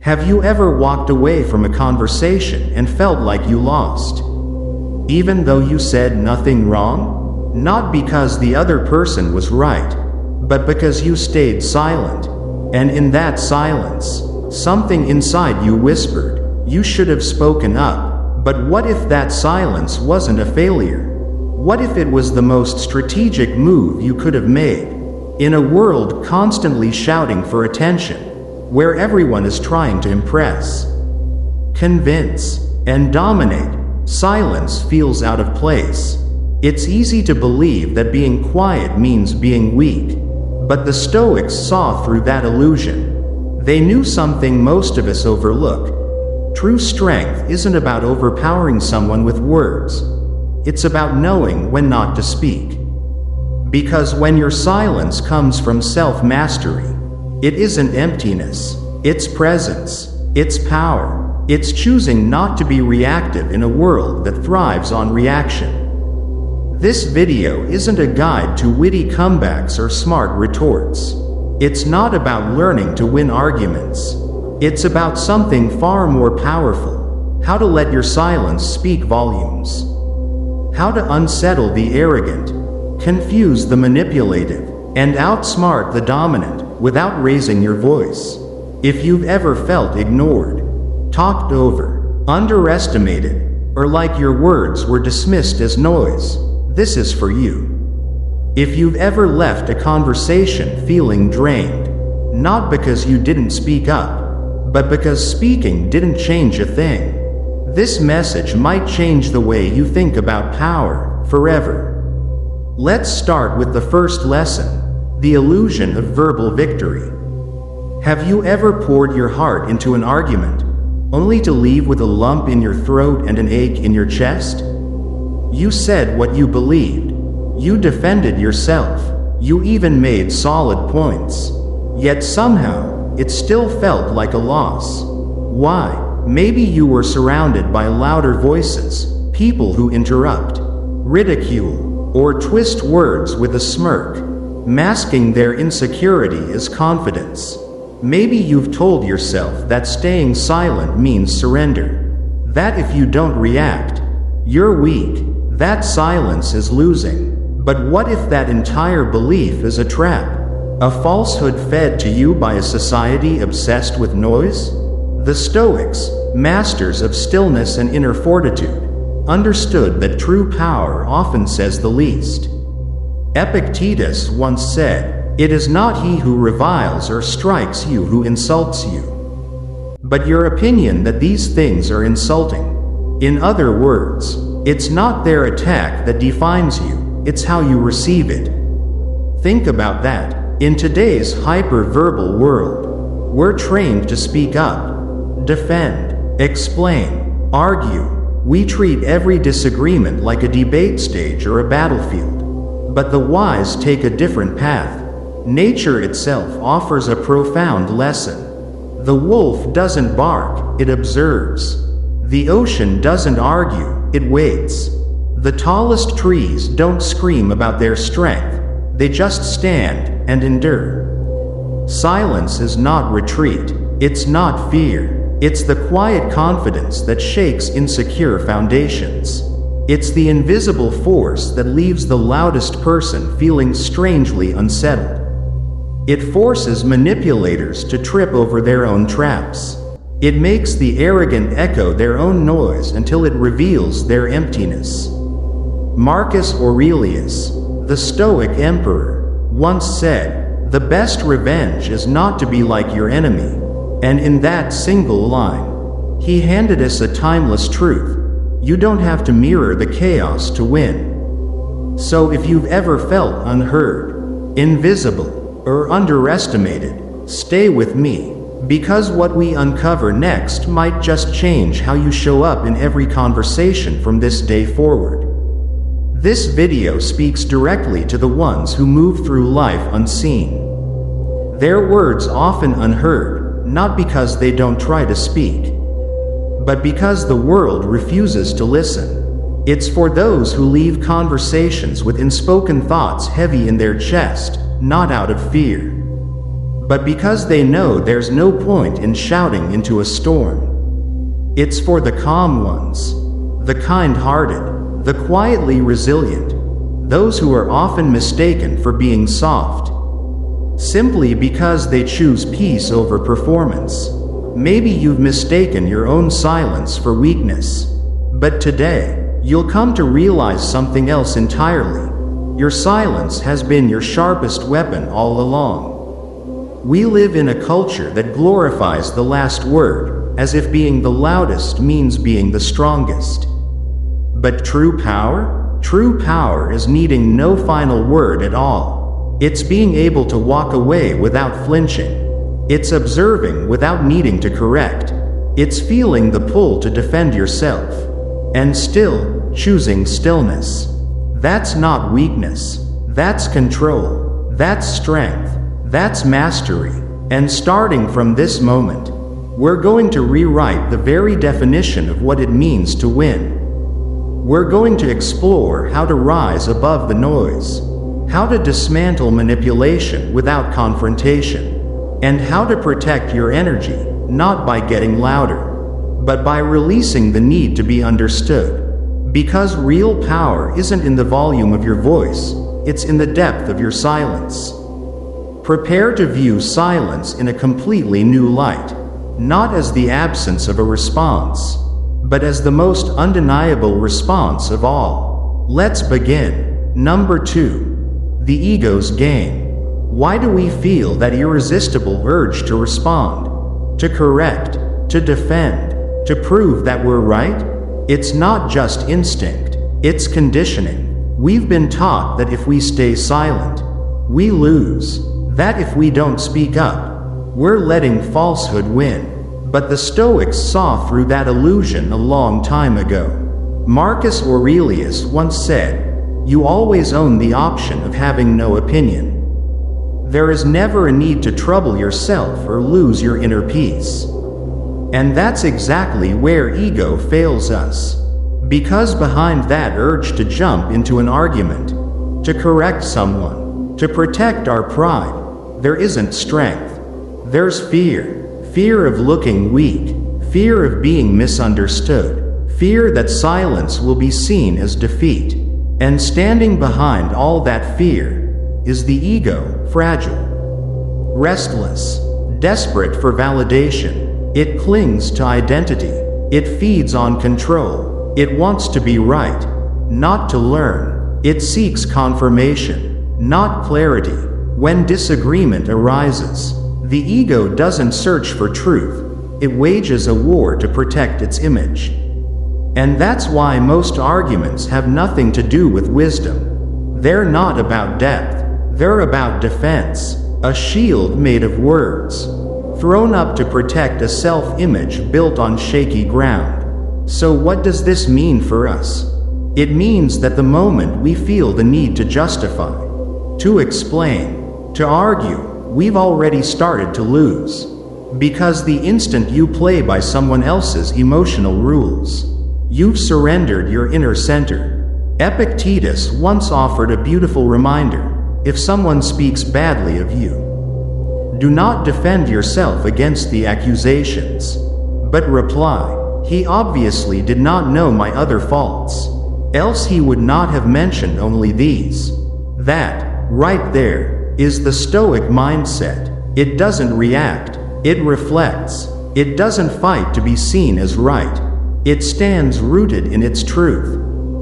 Have you ever walked away from a conversation and felt like you lost? Even though you said nothing wrong? Not because the other person was right, but because you stayed silent. And in that silence, something inside you whispered, you should have spoken up. But what if that silence wasn't a failure? What if it was the most strategic move you could have made? In a world constantly shouting for attention, where everyone is trying to impress, convince, and dominate, silence feels out of place. It's easy to believe that being quiet means being weak, but the Stoics saw through that illusion. They knew something most of us overlook. True strength isn't about overpowering someone with words. It's about knowing when not to speak. Because when your silence comes from self-mastery, it isn't emptiness, it's presence, it's power, it's choosing not to be reactive in a world that thrives on reaction. This video isn't a guide to witty comebacks or smart retorts. It's not about learning to win arguments. It's about something far more powerful: how to let your silence speak volumes. How to unsettle the arrogant, confuse the manipulative, and outsmart the dominant without raising your voice. If you've ever felt ignored, talked over, underestimated, or like your words were dismissed as noise, this is for you. If you've ever left a conversation feeling drained, not because you didn't speak up, but because speaking didn't change a thing, this message might change the way you think about power forever. Let's start with the first lesson: the illusion of verbal victory. Have you ever poured your heart into an argument, only to leave with a lump in your throat and an ache in your chest? You said what you believed. You defended yourself. You even made solid points. Yet somehow, it still felt like a loss. Why? Maybe you were surrounded by louder voices, people who interrupt, ridicule, or twist words with a smirk, masking their insecurity as confidence. Maybe you've told yourself that staying silent means surrender. That if you don't react, you're weak. That silence is losing. But what if that entire belief is a trap? A falsehood fed to you by a society obsessed with noise? The Stoics, masters of stillness and inner fortitude, understood that true power often says the least. Epictetus once said, "It is not he who reviles or strikes you who insults you, but your opinion that these things are insulting." In other words, it's not their attack that defines you, it's how you receive it. Think about that. In today's hyper-verbal world, we're trained to speak up, defend, explain, argue. We treat every disagreement like a debate stage or a battlefield. But the wise take a different path. Nature itself offers a profound lesson. The wolf doesn't bark, it observes. The ocean doesn't argue, it waits. The tallest trees don't scream about their strength, they just stand and endure. Silence is not retreat, it's not fear. It's the quiet confidence that shakes insecure foundations. It's the invisible force that leaves the loudest person feeling strangely unsettled. It forces manipulators to trip over their own traps. It makes the arrogant echo their own noise until it reveals their emptiness. Marcus Aurelius, the Stoic emperor, once said, "The best revenge is not to be like your enemy." And in that single line, he handed us a timeless truth: you don't have to mirror the chaos to win. So if you've ever felt unheard, invisible, or underestimated, stay with me, because what we uncover next might just change how you show up in every conversation from this day forward. This video speaks directly to the ones who move through life unseen. Their words often unheard, not because they don't try to speak, but because the world refuses to listen. It's for those who leave conversations with unspoken thoughts heavy in their chest, not out of fear, but because they know there's no point in shouting into a storm. It's for the calm ones, the kind-hearted, the quietly resilient, those who are often mistaken for being soft, simply because they choose peace over performance. Maybe you've mistaken your own silence for weakness, but today, you'll come to realize something else entirely. Your silence has been your sharpest weapon all along. We live in a culture that glorifies the last word, as if being the loudest means being the strongest. But true power? True power is needing no final word at all. It's being able to walk away without flinching. It's observing without needing to correct. It's feeling the pull to defend yourself, and still choosing stillness. That's not weakness. That's control. That's strength. That's mastery. And starting from this moment, we're going to rewrite the very definition of what it means to win. We're going to explore how to rise above the noise, how to dismantle manipulation without confrontation, and how to protect your energy, not by getting louder, but by releasing the need to be understood. Because real power isn't in the volume of your voice, it's in the depth of your silence. Prepare to view silence in a completely new light, not as the absence of a response, but as the most undeniable response of all. Let's begin. Number 2. The ego's game. Why do we feel that irresistible urge to respond, to correct, to defend, to prove that we're right? It's not just instinct, it's conditioning. We've been taught that if we stay silent, we lose, that if we don't speak up, we're letting falsehood win. But the Stoics saw through that illusion a long time ago. Marcus Aurelius once said, "You always own the option of having no opinion." There is never a need to trouble yourself or lose your inner peace. And that's exactly where ego fails us. Because behind that urge to jump into an argument, to correct someone, to protect our pride, there isn't strength. There's fear. Fear of looking weak, fear of being misunderstood, fear that silence will be seen as defeat. And standing behind all that fear is the ego, fragile, restless, desperate for validation. It clings to identity. It feeds on control. It wants to be right, not to learn. It seeks confirmation, not clarity. When disagreement arises, the ego doesn't search for truth, it wages a war to protect its image. And that's why most arguments have nothing to do with wisdom. They're not about depth, they're about defense, a shield made of words, thrown up to protect a self-image built on shaky ground. So what does this mean for us? It means that the moment we feel the need to justify, to explain, to argue, we've already started to lose. Because the instant you play by someone else's emotional rules, you've surrendered your inner center. Epictetus once offered a beautiful reminder: if someone speaks badly of you, do not defend yourself against the accusations, but reply, "He obviously did not know my other faults, else he would not have mentioned only these." That, right there, is the Stoic mindset. It doesn't react, it reflects. It doesn't fight to be seen as right. It stands rooted in its truth.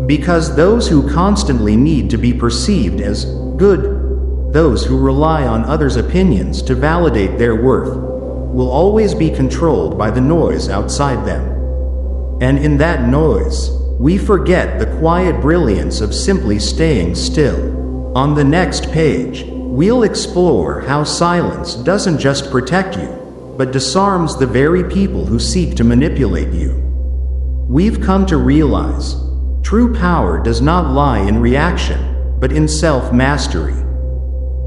Because those who constantly need to be perceived as good, those who rely on others' opinions to validate their worth, will always be controlled by the noise outside them. And in that noise, we forget the quiet brilliance of simply staying still. On the next page, we'll explore how silence doesn't just protect you, but disarms the very people who seek to manipulate you. We've come to realize, true power does not lie in reaction, but in self-mastery.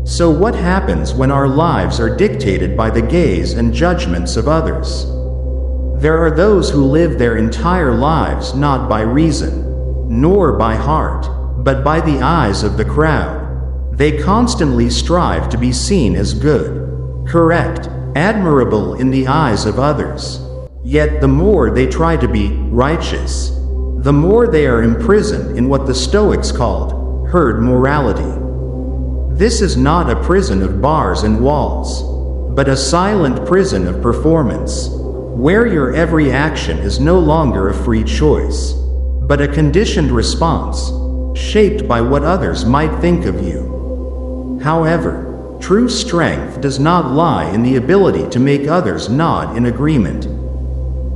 So what happens when our lives are dictated by the gaze and judgments of others? There are those who live their entire lives not by reason, nor by heart, but by the eyes of the crowd. They constantly strive to be seen as good, correct, admirable in the eyes of others. Yet the more they try to be righteous, the more they are imprisoned in what the Stoics called herd morality. This is not a prison of bars and walls, but a silent prison of performance, where your every action is no longer a free choice, but a conditioned response, shaped by what others might think of you. However, true strength does not lie in the ability to make others nod in agreement.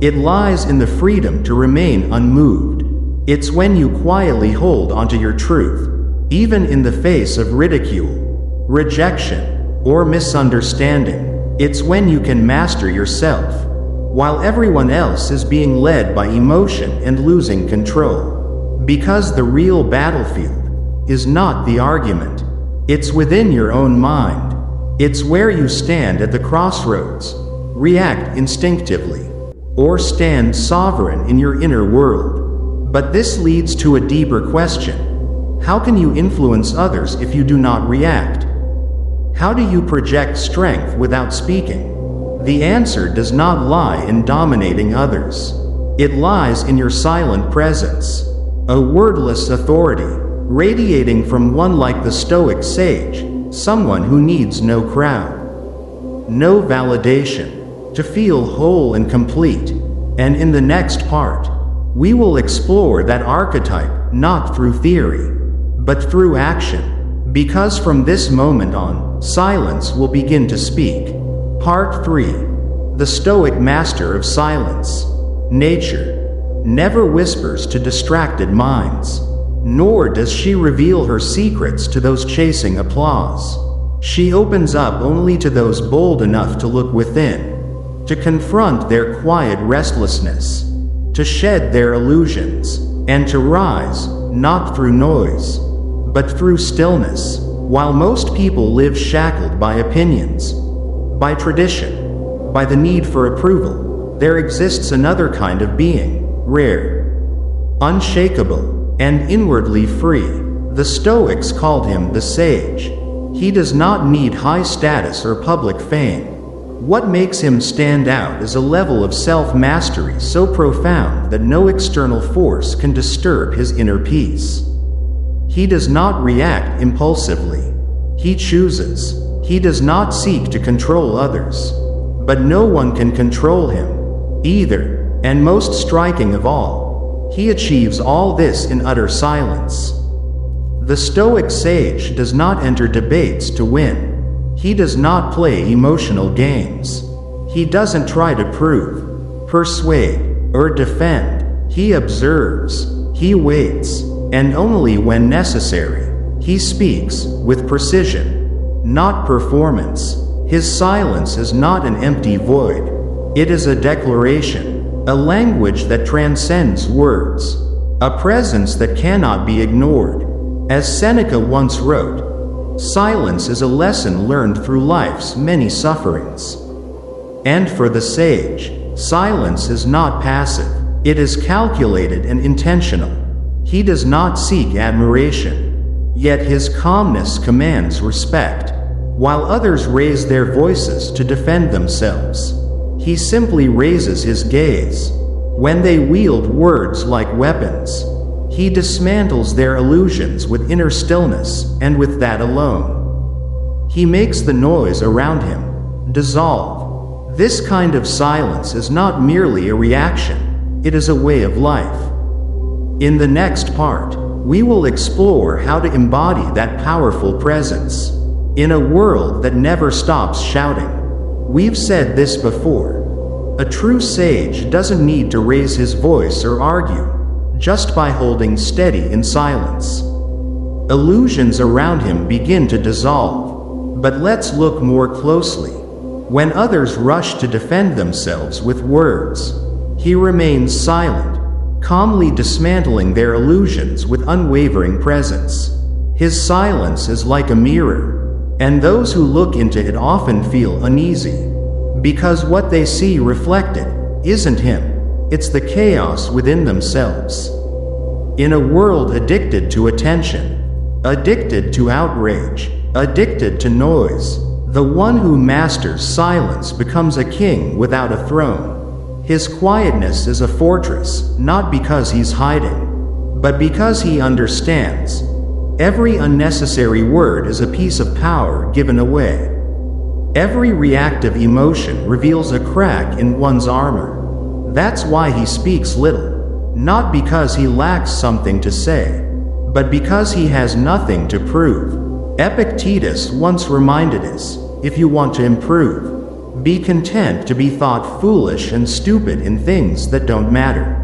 It lies in the freedom to remain unmoved. It's when you quietly hold onto your truth, even in the face of ridicule, rejection, or misunderstanding. It's when you can master yourself, while everyone else is being led by emotion and losing control. Because the real battlefield is not the argument. It's within your own mind. It's where you stand at the crossroads, react instinctively, or stand sovereign in your inner world. But this leads to a deeper question. How can you influence others if you do not react? How do you project strength without speaking? The answer does not lie in dominating others. It lies in your silent presence, a wordless authority, radiating from one like the Stoic sage, someone who needs no crowd, no validation, to feel whole and complete. And in the next part, we will explore that archetype, not through theory, but through action, because from this moment on, silence will begin to speak. Part 3. The Stoic Master of Silence. Nature never whispers to distracted minds, nor does she reveal her secrets to those chasing applause. She opens up only to those bold enough to look within, to confront their quiet restlessness, to shed their illusions, and to rise, not through noise, but through stillness. While most people live shackled by opinions, by tradition, by the need for approval, there exists another kind of being, rare, unshakable, and inwardly free. The Stoics called him the sage. He does not need high status or public fame. What makes him stand out is a level of self-mastery so profound that no external force can disturb his inner peace. He does not react impulsively. He chooses. He does not seek to control others. But no one can control him, either, and most striking of all, he achieves all this in utter silence. The Stoic sage does not enter debates to win. He does not play emotional games. He doesn't try to prove, persuade, or defend. He observes, he waits, and only when necessary, he speaks, with precision, not performance. His silence is not an empty void. It is a declaration, a language that transcends words, a presence that cannot be ignored. As Seneca once wrote, silence is a lesson learned through life's many sufferings. And for the sage, silence is not passive. It is calculated and intentional. He does not seek admiration, yet his calmness commands respect. While others raise their voices to defend themselves, he simply raises his gaze. When they wield words like weapons, he dismantles their illusions with inner stillness, and with that alone, he makes the noise around him dissolve. This kind of silence is not merely a reaction, it is a way of life. In the next part, we will explore how to embody that powerful presence in a world that never stops shouting. We've said this before. A true sage doesn't need to raise his voice or argue, just by holding steady in silence. Illusions around him begin to dissolve. But let's look more closely. When others rush to defend themselves with words, he remains silent, calmly dismantling their illusions with unwavering presence. His silence is like a mirror, and those who look into it often feel uneasy, because what they see reflected isn't him. It's the chaos within themselves. In a world addicted to attention, addicted to outrage, addicted to noise, The one who masters silence becomes a king without a throne. His quietness is a fortress, not because he's hiding, but because he understands. Every unnecessary word is a piece of power given away. Every reactive emotion reveals a crack in one's armor. That's why he speaks little, not because he lacks something to say, but because he has nothing to prove. Epictetus once reminded us, if you want to improve, be content to be thought foolish and stupid in things that don't matter.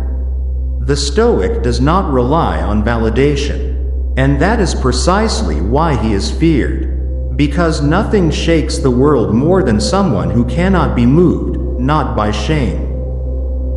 The Stoic does not rely on validation, and that is precisely why he is feared, because nothing shakes the world more than someone who cannot be moved, not by shame,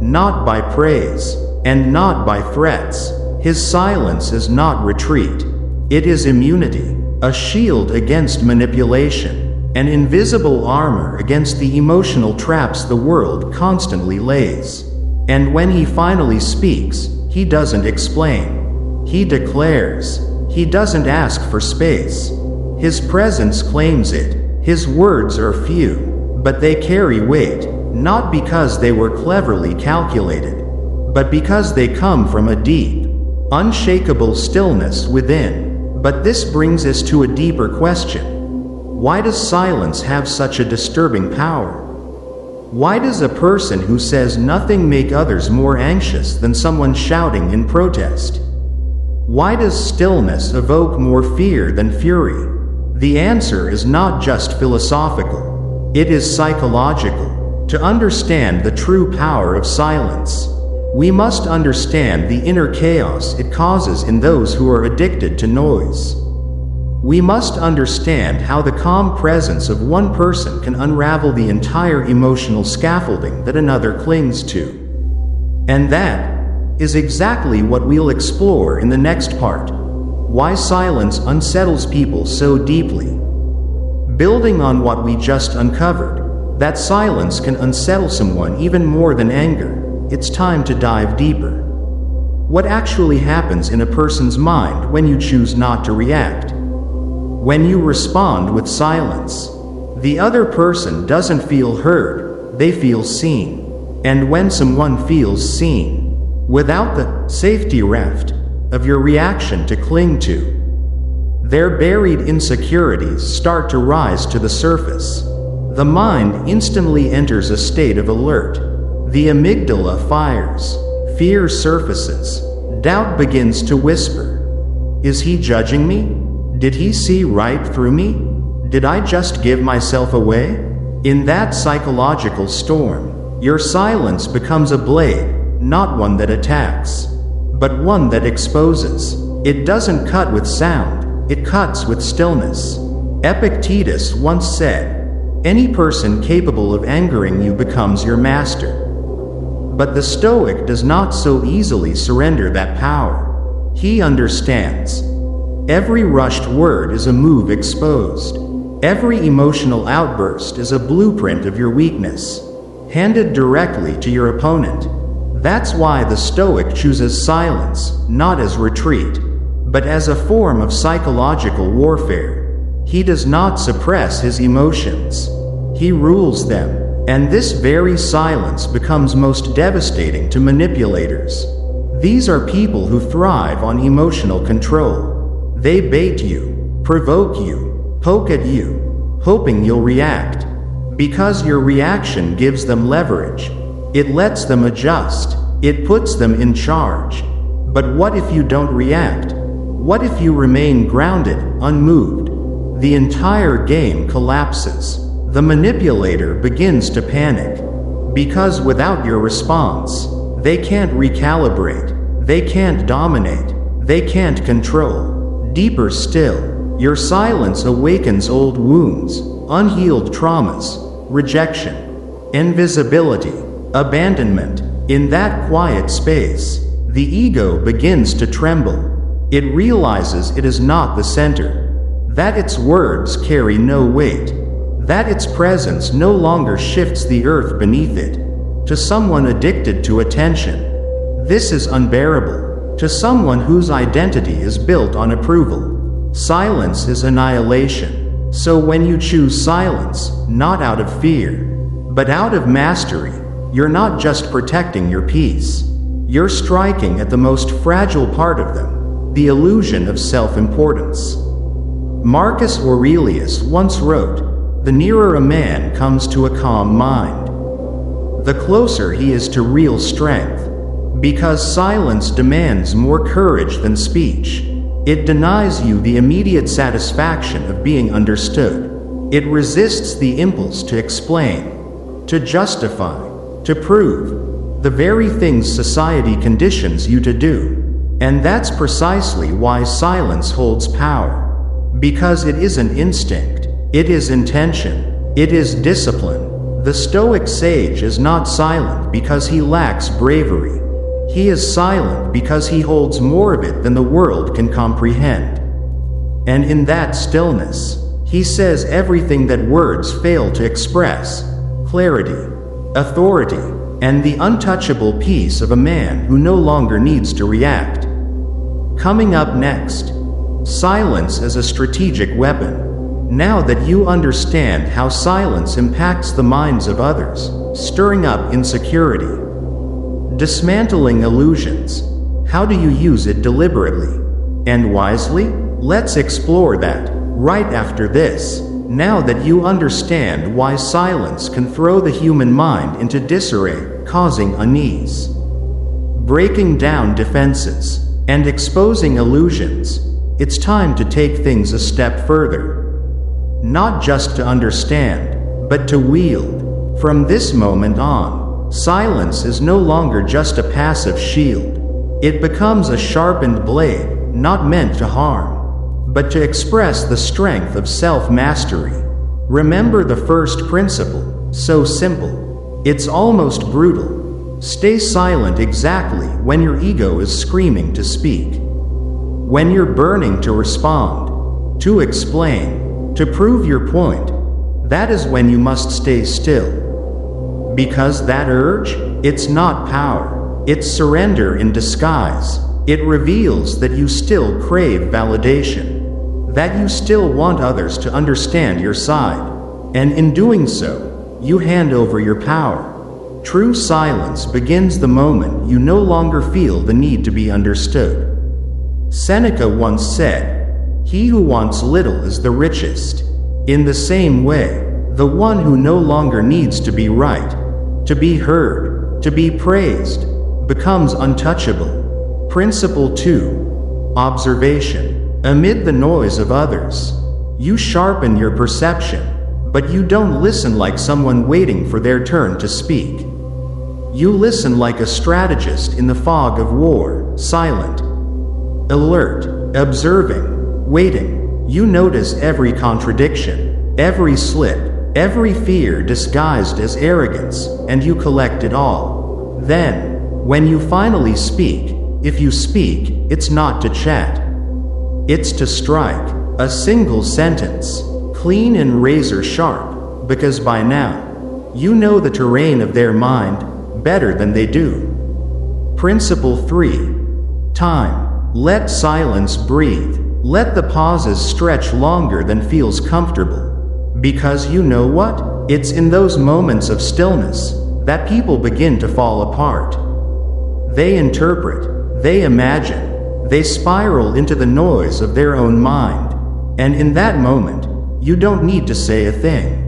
not by praise, and not by threats. His silence is not retreat. It is immunity, a shield against manipulation, an invisible armor against the emotional traps the world constantly lays. And when he finally speaks, he doesn't explain. He declares. He doesn't ask for space. His presence claims it. His words are few, but they carry weight, not because they were cleverly calculated, but because they come from a deep, unshakable stillness within. But this brings us to a deeper question. Why does silence have such a disturbing power? Why does a person who says nothing make others more anxious than someone shouting in protest? Why does stillness evoke more fear than fury? The answer is not just philosophical. It is psychological. To understand the true power of silence, we must understand the inner chaos it causes in those who are addicted to noise. We must understand how the calm presence of one person can unravel the entire emotional scaffolding that another clings to. And that is exactly what we'll explore in the next part. Why silence unsettles people so deeply. Building on what we just uncovered, that silence can unsettle someone even more than anger, it's time to dive deeper. What actually happens in a person's mind when you choose not to react? When you respond with silence, the other person doesn't feel heard, they feel seen. And when someone feels seen, without the safety raft of your reaction to cling to, their buried insecurities start to rise to the surface. The mind instantly enters a state of alert. The amygdala fires, fear surfaces, doubt begins to whisper. Is he judging me? Did he see right through me? Did I just give myself away? In that psychological storm, your silence becomes a blade, not one that attacks, but one that exposes. It doesn't cut with sound, it cuts with stillness. Epictetus once said, any person capable of angering you becomes your master. But the Stoic does not so easily surrender that power. He understands. Every rushed word is a move exposed. Every emotional outburst is a blueprint of your weakness, handed directly to your opponent. That's why the Stoic chooses silence, not as retreat, but as a form of psychological warfare. He does not suppress his emotions. He rules them. And this very silence becomes most devastating to manipulators. These are people who thrive on emotional control. They bait you, provoke you, poke at you, hoping you'll react. Because your reaction gives them leverage. It lets them adjust. It puts them in charge. But what if you don't react? What if you remain grounded, unmoved? The entire game collapses. The manipulator begins to panic. Because without your response, they can't recalibrate, they can't dominate, they can't control. Deeper still, your silence awakens old wounds, unhealed traumas, rejection, invisibility, abandonment. In that quiet space, the ego begins to tremble. It realizes it is not the center, that its words carry no weight, that its presence no longer shifts the earth beneath it. To someone addicted to attention, this is unbearable. To someone whose identity is built on approval, silence is annihilation. So when you choose silence, not out of fear, but out of mastery, you're not just protecting your peace. You're striking at the most fragile part of them, the illusion of self-importance. Marcus Aurelius once wrote, "The nearer a man comes to a calm mind, the closer he is to real strength." Because silence demands more courage than speech. It denies you the immediate satisfaction of being understood. It resists the impulse to explain, to justify, to prove the very things society conditions you to do. And that's precisely why silence holds power. Because it isn't instinct, it is intention, it is discipline. The Stoic sage is not silent because he lacks bravery. He is silent because he holds more of it than the world can comprehend. And in that stillness, he says everything that words fail to express: clarity, authority, and the untouchable peace of a man who no longer needs to react. Coming up next, silence as a strategic weapon. Now that you understand how silence impacts the minds of others, stirring up insecurity, dismantling illusions, how do you use it deliberately and wisely? Let's explore that right after this. Now that you understand why silence can throw the human mind into disarray, causing unease, breaking down defenses, and exposing illusions, it's time to take things a step further. Not just to understand, but to wield. From this moment on, silence is no longer just a passive shield. It becomes a sharpened blade, not meant to harm, but to express the strength of self-mastery. Remember the first principle, so simple. It's almost brutal. Stay silent exactly when your ego is screaming to speak. When you're burning to respond, to explain, to prove your point, that is when you must stay still. Because that urge, it's not power, it's surrender in disguise. It reveals that you still crave validation, that you still want others to understand your side, and in doing so, you hand over your power. True silence begins the moment you no longer feel the need to be understood. Seneca once said, "He who wants little is the richest." In the same way, the one who no longer needs to be right, to be heard, to be praised, becomes untouchable. Principle 2. Observation. Amid the noise of others, you sharpen your perception, but you don't listen like someone waiting for their turn to speak. You listen like a strategist in the fog of war, silent, alert, observing, waiting. You notice every contradiction, every slip, every fear disguised as arrogance, and you collect it all. Then, when you finally speak, if you speak, it's not to chat. It's to strike, a single sentence, clean and razor sharp, because by now, you know the terrain of their mind better than they do. Principle 3. Time. Let silence breathe. Let the pauses stretch longer than feels comfortable. Because you know what? It's in those moments of stillness that people begin to fall apart. They interpret, they imagine, they spiral into the noise of their own mind. And in that moment, you don't need to say a thing.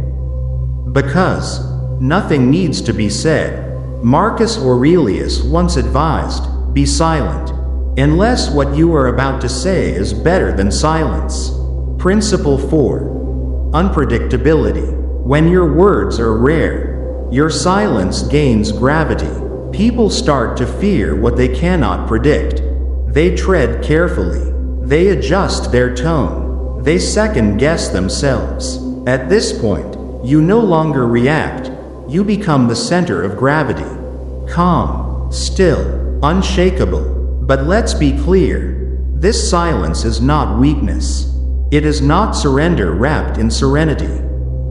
Because nothing needs to be said. Marcus Aurelius once advised, "Be silent, unless what you are about to say is better than silence." Principle 4. Unpredictability. When your words are rare, your silence gains gravity. People start to fear what they cannot predict. They tread carefully. They adjust their tone. They second-guess themselves. At this point, you no longer react. You become the center of gravity. Calm, still, unshakable. But let's be clear. This silence is not weakness. It is not surrender wrapped in serenity.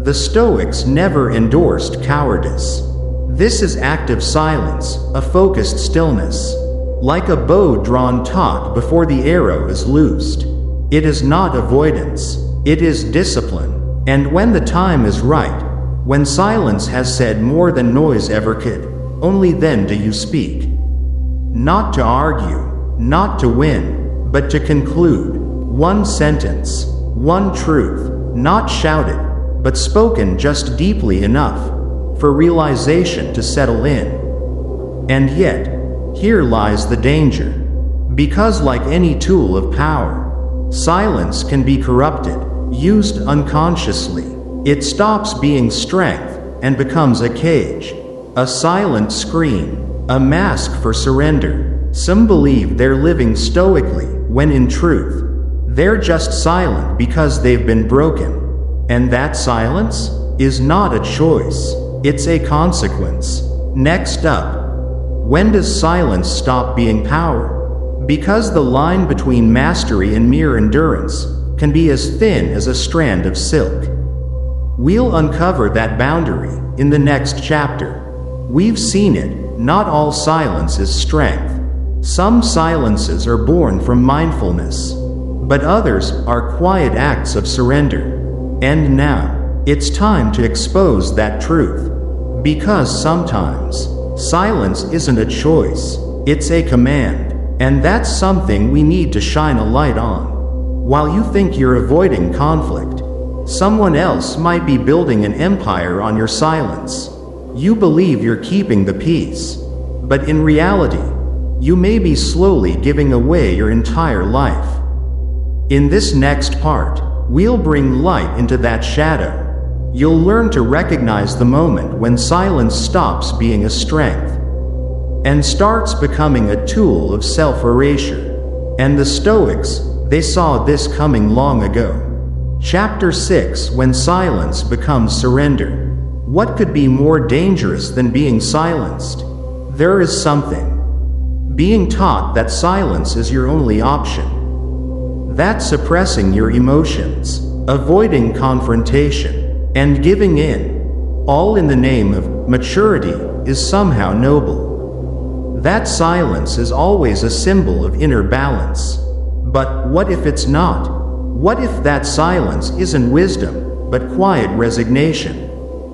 The Stoics never endorsed cowardice. This is active silence, a focused stillness. Like a bow drawn taut before the arrow is loosed. It is not avoidance. It is discipline. And when the time is right, when silence has said more than noise ever could, only then do you speak. Not to argue, not to win, but to conclude. One sentence, one truth, not shouted, but spoken just deeply enough for realization to settle in. And yet, here lies the danger. Because like any tool of power, silence can be corrupted, used unconsciously. It stops being strength and becomes a cage, a silent scream, a mask for surrender. Some believe they're living stoically, when in truth, they're just silent because they've been broken. And that silence is not a choice, it's a consequence. Next up, when does silence stop being power? Because the line between mastery and mere endurance can be as thin as a strand of silk. We'll uncover that boundary in the next chapter. We've seen it, not all silence is strength. Some silences are born from mindfulness, but others are quiet acts of surrender. And now, it's time to expose that truth. Because sometimes, silence isn't a choice, it's a command. And that's something we need to shine a light on. While you think you're avoiding conflict, someone else might be building an empire on your silence. You believe you're keeping the peace, but in reality, you may be slowly giving away your entire life. In this next part, we'll bring light into that shadow. You'll learn to recognize the moment when silence stops being a strength and starts becoming a tool of self-erasure. And the Stoics, they saw this coming long ago. Chapter 6, When Silence Becomes Surrender. What could be more dangerous than being silenced? There is something. Being taught that silence is your only option. That's suppressing your emotions, avoiding confrontation, and giving in, all in the name of maturity, is somehow noble. That silence is always a symbol of inner balance. But what if it's not? What if that silence isn't wisdom, but quiet resignation?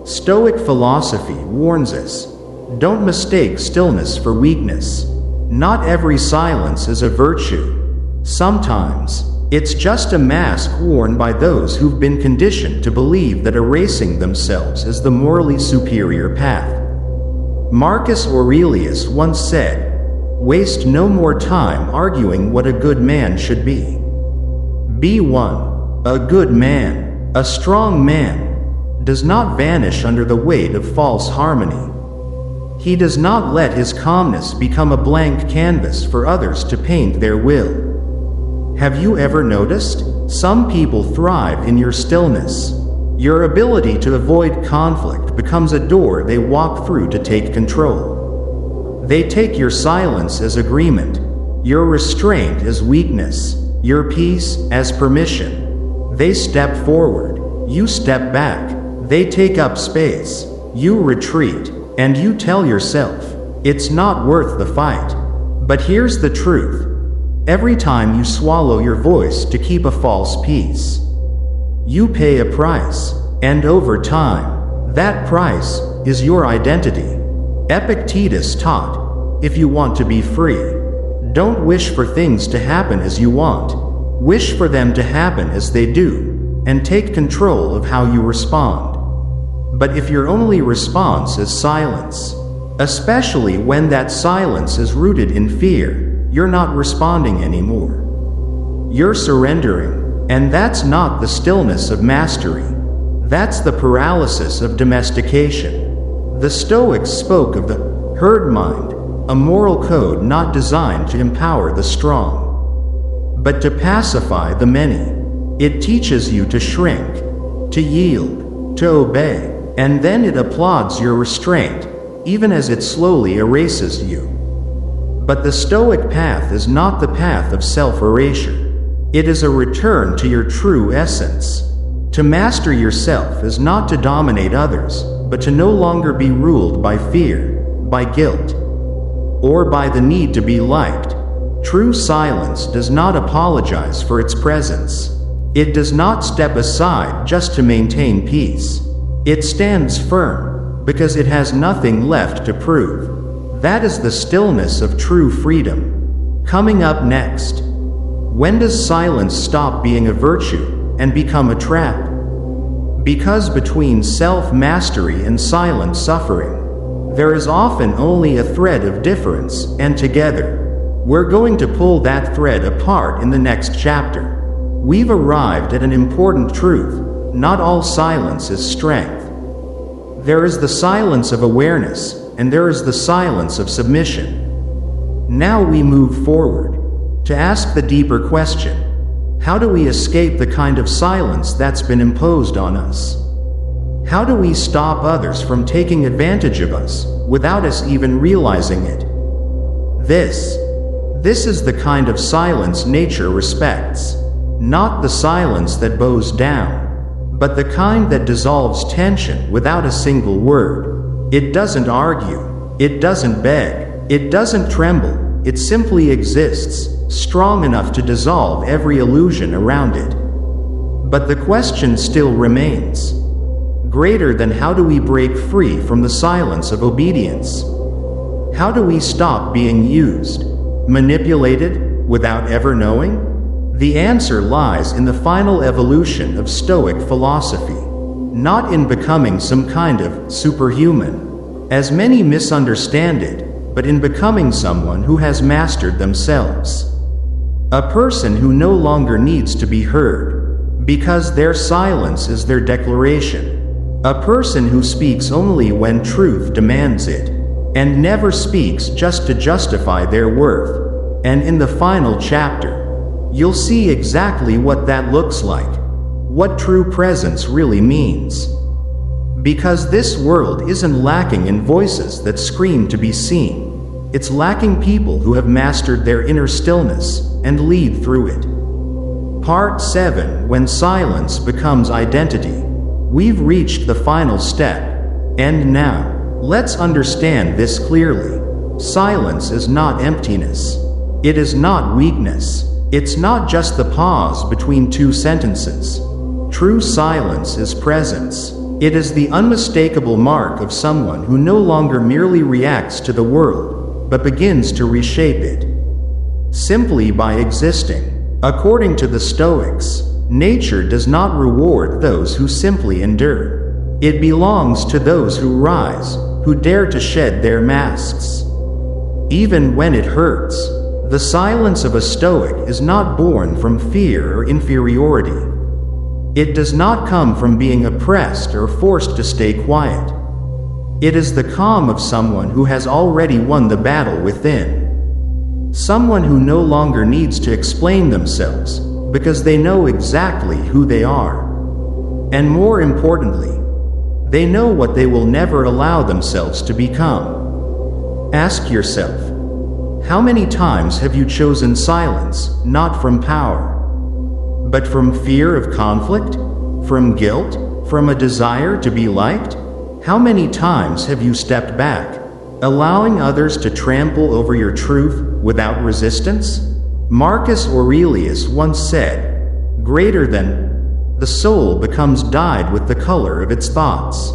Stoic philosophy warns us, don't mistake stillness for weakness. Not every silence is a virtue. Sometimes, it's just a mask worn by those who've been conditioned to believe that erasing themselves is the morally superior path. Marcus Aurelius once said, "Waste no more time arguing what a good man should be. Be one. A good man, a strong man, does not vanish under the weight of false harmony. He does not let his calmness become a blank canvas for others to paint their will." Have you ever noticed? Some people thrive in your stillness. Your ability to avoid conflict becomes a door they walk through to take control. They take your silence as agreement, your restraint as weakness, your peace as permission. They step forward, you step back. They take up space, you retreat, and you tell yourself, it's not worth the fight. But here's the truth. Every time you swallow your voice to keep a false peace, you pay a price, and over time, that price is your identity. Epictetus taught, if you want to be free, don't wish for things to happen as you want. Wish for them to happen as they do, and take control of how you respond. But if your only response is silence, especially when that silence is rooted in fear, you're not responding anymore. You're surrendering. And that's not the stillness of mastery. That's the paralysis of domestication. The Stoics spoke of the herd mind, a moral code not designed to empower the strong, but to pacify the many. It teaches you to shrink, to yield, to obey, and then it applauds your restraint, even as it slowly erases you. But the Stoic path is not the path of self-erasure. It is a return to your true essence. To master yourself is not to dominate others, but to no longer be ruled by fear, by guilt, or by the need to be liked. True silence does not apologize for its presence. It does not step aside just to maintain peace. It stands firm, because it has nothing left to prove. That is the stillness of true freedom. Coming up next. When does silence stop being a virtue and become a trap? Because between self-mastery and silent suffering, there is often only a thread of difference, and together, we're going to pull that thread apart in the next chapter. We've arrived at an important truth: not all silence is strength. There is the silence of awareness, and there is the silence of submission. Now we move forward to ask the deeper question: how do we escape the kind of silence that's been imposed on us? How do we stop others from taking advantage of us without us even realizing it? This is the kind of silence nature respects. Not the silence that bows down, but the kind that dissolves tension without a single word. It doesn't argue, it doesn't beg, it doesn't tremble, it simply exists, strong enough to dissolve every illusion around it. But the question still remains, greater than how do we break free from the silence of obedience? How do we stop being used, manipulated, without ever knowing? The answer lies in the final evolution of Stoic philosophy, not in becoming some kind of superhuman, as many misunderstand it, but in becoming someone who has mastered themselves. A person who no longer needs to be heard, because their silence is their declaration. A person who speaks only when truth demands it, and never speaks just to justify their worth. And in the final chapter, you'll see exactly what that looks like, what true presence really means. Because this world isn't lacking in voices that scream to be seen. It's lacking people who have mastered their inner stillness and lead through it. Part 7: When silence becomes identity. We've reached the final step. And now, let's understand this clearly. Silence is not emptiness. It is not weakness. It's not just the pause between two sentences. True silence is presence. It is the unmistakable mark of someone who no longer merely reacts to the world, but begins to reshape it. Simply by existing. According to the Stoics, nature does not reward those who simply endure. It belongs to those who rise, who dare to shed their masks. Even when it hurts. The silence of a Stoic is not born from fear or inferiority. It does not come from being oppressed or forced to stay quiet. It is the calm of someone who has already won the battle within. Someone who no longer needs to explain themselves, because they know exactly who they are. And more importantly, they know what they will never allow themselves to become. Ask yourself, how many times have you chosen silence, not from power, but from fear of conflict, from guilt, from a desire to be liked? How many times have you stepped back, allowing others to trample over your truth without resistance? Marcus Aurelius once said, "Greater than the soul becomes dyed with the color of its thoughts."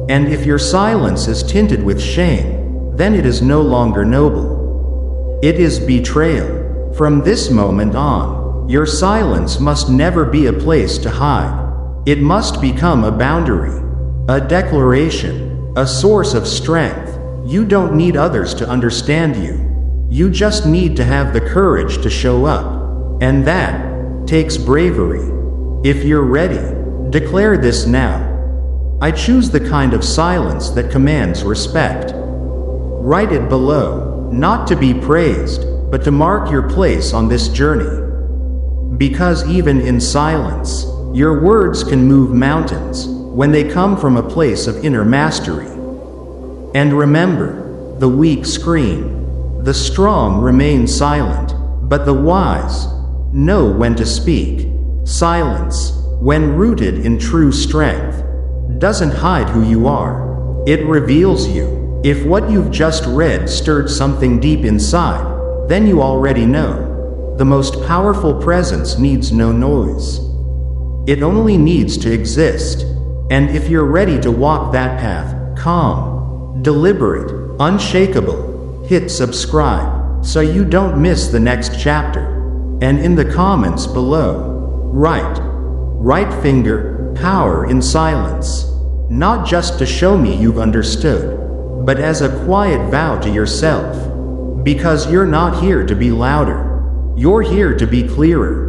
And if your silence is tinted with shame, then it is no longer noble. It is betrayal. From this moment on, your silence must never be a place to hide. It must become a boundary, a declaration, a source of strength. You don't need others to understand you. You just need to have the courage to show up. And that takes bravery. If you're ready, declare this now. I choose the kind of silence that commands respect. Write it below. Not to be praised, but to mark your place on this journey. Because even in silence, your words can move mountains when they come from a place of inner mastery. And remember, the weak scream, the strong remain silent, but the wise know when to speak. Silence, when rooted in true strength, doesn't hide who you are. It reveals you. If what you've just read stirred something deep inside, then you already know. The most powerful presence needs no noise. It only needs to exist. And if you're ready to walk that path, calm, deliberate, unshakable, hit subscribe so you don't miss the next chapter. And in the comments below, right finger, power in silence. Not just to show me you've understood, but as a quiet vow to yourself. Because you're not here to be louder. You're here to be clearer.